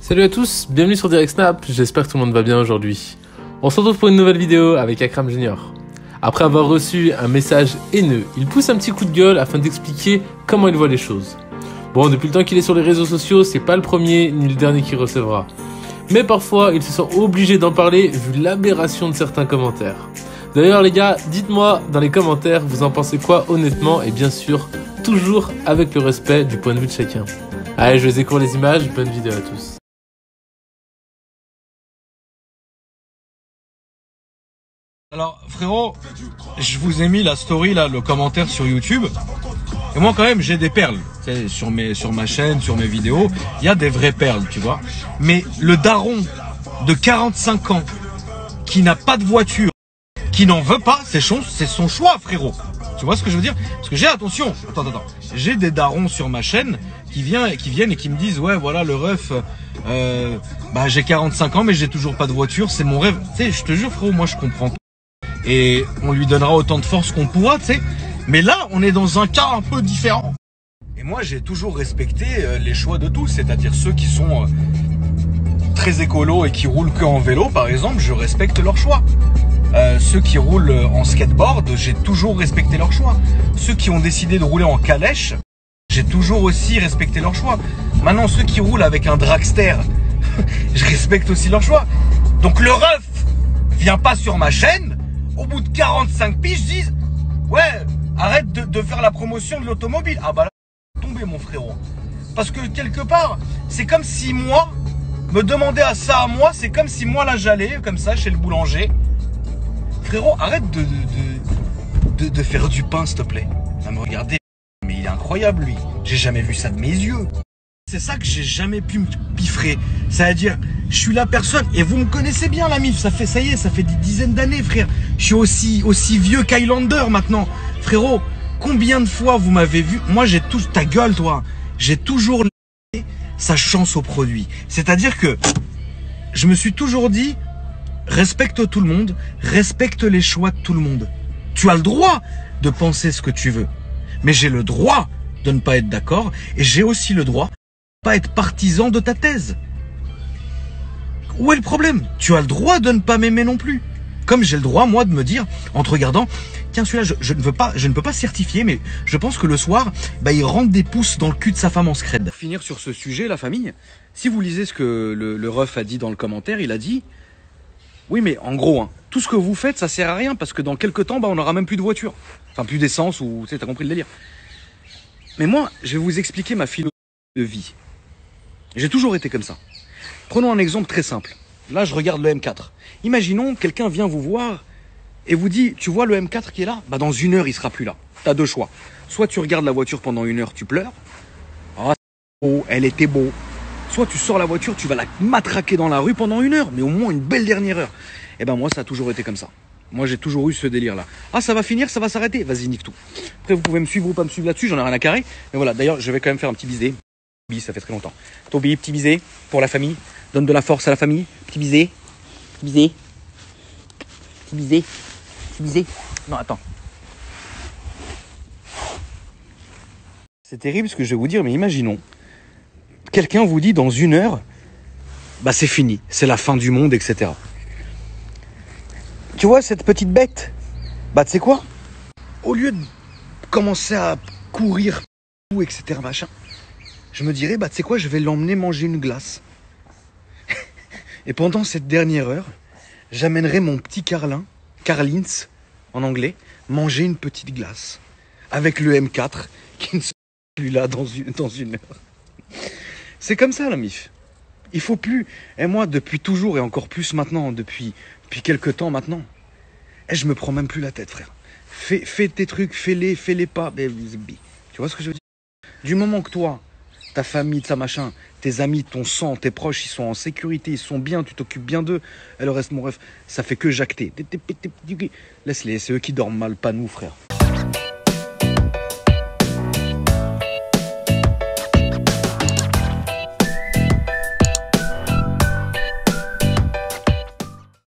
Salut à tous, bienvenue sur Direct Snap, j'espère que tout le monde va bien aujourd'hui. On se retrouve pour une nouvelle vidéo avec Akram Junior. Après avoir reçu un message haineux, il pousse un petit coup de gueule afin d'expliquer comment il voit les choses. Bon, depuis le temps qu'il est sur les réseaux sociaux, c'est pas le premier ni le dernier qu'il recevra. Mais parfois, il se sent obligé d'en parler vu l'aberration de certains commentaires. D'ailleurs les gars, dites-moi dans les commentaires, vous en pensez quoi honnêtement et bien sûr, toujours avec le respect du point de vue de chacun. Allez, je vous écoute les images, bonne vidéo à tous. Alors frérot, je vous ai mis la story là, le commentaire sur YouTube. Et moi quand même j'ai des perles. Sur ma chaîne, sur mes vidéos, il y a des vraies perles, tu vois. Mais le daron de 45 ans qui n'a pas de voiture, qui n'en veut pas, c'est son choix frérot. Tu vois ce que je veux dire? Parce que attention, j'ai des darons sur ma chaîne qui viennent et qui me disent ouais voilà le ref, j'ai 45 ans mais j'ai toujours pas de voiture, c'est mon rêve. Tu sais, je te jure frérot, moi je comprends. Et on lui donnera autant de force qu'on pourra, tu sais. Mais là, on est dans un cas un peu différent. Et moi, j'ai toujours respecté les choix de tous, c'est-à-dire ceux qui sont très écolos et qui roulent que en vélo, par exemple, je respecte leur choix. Ceux qui roulent en skateboard, j'ai toujours respecté leur choix. Ceux qui ont décidé de rouler en calèche, j'ai toujours aussi respecté leur choix. Maintenant, ceux qui roulent avec un dragster, je respecte aussi leur choix. Donc le ref vient pas sur ma chaîne. Au bout de 45 piges, disent ouais, arrête de faire la promotion de l'automobile. Ah bah là, tombé mon frérot. Parce que quelque part, c'est comme si moi, me demander à ça à moi, c'est comme si moi là j'allais, comme ça, chez le boulanger. Frérot, arrête de faire du pain, s'il te plaît. À me regarder. Mais il est incroyable lui. J'ai jamais vu ça de mes yeux. C'est ça que j'ai jamais pu me piffrer. C'est-à-dire, je suis la personne, et vous me connaissez bien la mif, ça fait des dizaines d'années frère. Je suis aussi vieux qu'Highlander maintenant. Frérot, combien de fois vous m'avez vu? Moi j'ai tout, ta gueule toi. J'ai toujours laissé sa chance au produit. C'est-à-dire que je me suis toujours dit, respecte tout le monde, respecte les choix de tout le monde. Tu as le droit de penser ce que tu veux. Mais j'ai le droit de ne pas être d'accord, et j'ai aussi le droit pas être partisan de ta thèse. Où est le problème? Tu as le droit de ne pas m'aimer non plus. Comme j'ai le droit, moi, de me dire, en te regardant, tiens, celui-là, je ne peux pas certifier, mais je pense que le soir, il rentre des pouces dans le cul de sa femme en scred. Pour finir sur ce sujet, la famille, si vous lisez ce que le ref a dit dans le commentaire, il a dit, oui, mais en gros, hein, tout ce que vous faites, ça sert à rien, parce que dans quelques temps, on n'aura même plus de voiture. Enfin, plus d'essence, ou, tu sais, t'as compris le délire. Mais moi, je vais vous expliquer ma philosophie de vie. J'ai toujours été comme ça. Prenons un exemple très simple. Là, je regarde le M4. Imaginons, quelqu'un vient vous voir et vous dit, tu vois le M4 qui est là? Dans 1 heure, il sera plus là. Tu as deux choix. Soit tu regardes la voiture pendant 1 heure, tu pleures. Ah, c'est beau, elle était beau. Soit tu sors la voiture, tu vas la matraquer dans la rue pendant 1 heure, mais au moins une belle dernière heure. Et moi, ça a toujours été comme ça. Moi, j'ai toujours eu ce délire-là. Ah, ça va finir, ça va s'arrêter. Vas-y, nique tout. Après, vous pouvez me suivre ou pas me suivre là-dessus, j'en ai rien à carrer. Mais voilà, d'ailleurs, je vais quand même faire un petit bisé. Ça fait très longtemps. Toby, petit bisé pour la famille. Donne de la force à la famille. Petit bisé. Petit bisé. Petit bisé. Petit bisé. Non, attends. C'est terrible ce que je vais vous dire, mais imaginons. Quelqu'un vous dit dans 1 heure, c'est fini. C'est la fin du monde, etc. Tu vois, cette petite bête, tu sais quoi? Au lieu de commencer à courir, etc., machin, je me dirais, tu sais quoi, je vais l'emmener manger une glace. Et pendant cette dernière heure, j'amènerai mon petit Carlins, en anglais, manger une petite glace. Avec le M4, qui ne sera plus là dans 1 heure. C'est comme ça, la mif. Il faut plus. Et moi, depuis toujours, et encore plus maintenant, depuis quelques temps maintenant, je me prends même plus la tête, frère. Fais tes trucs, fais-les pas. Tu vois ce que je veux dire? Du moment que toi, ta famille, ta machin, tes amis, ton sang, tes proches, ils sont en sécurité, ils sont bien, tu t'occupes bien d'eux. Et le reste, mon ref, ça fait que jacter. Laisse-les, c'est eux qui dorment mal, pas nous, frère.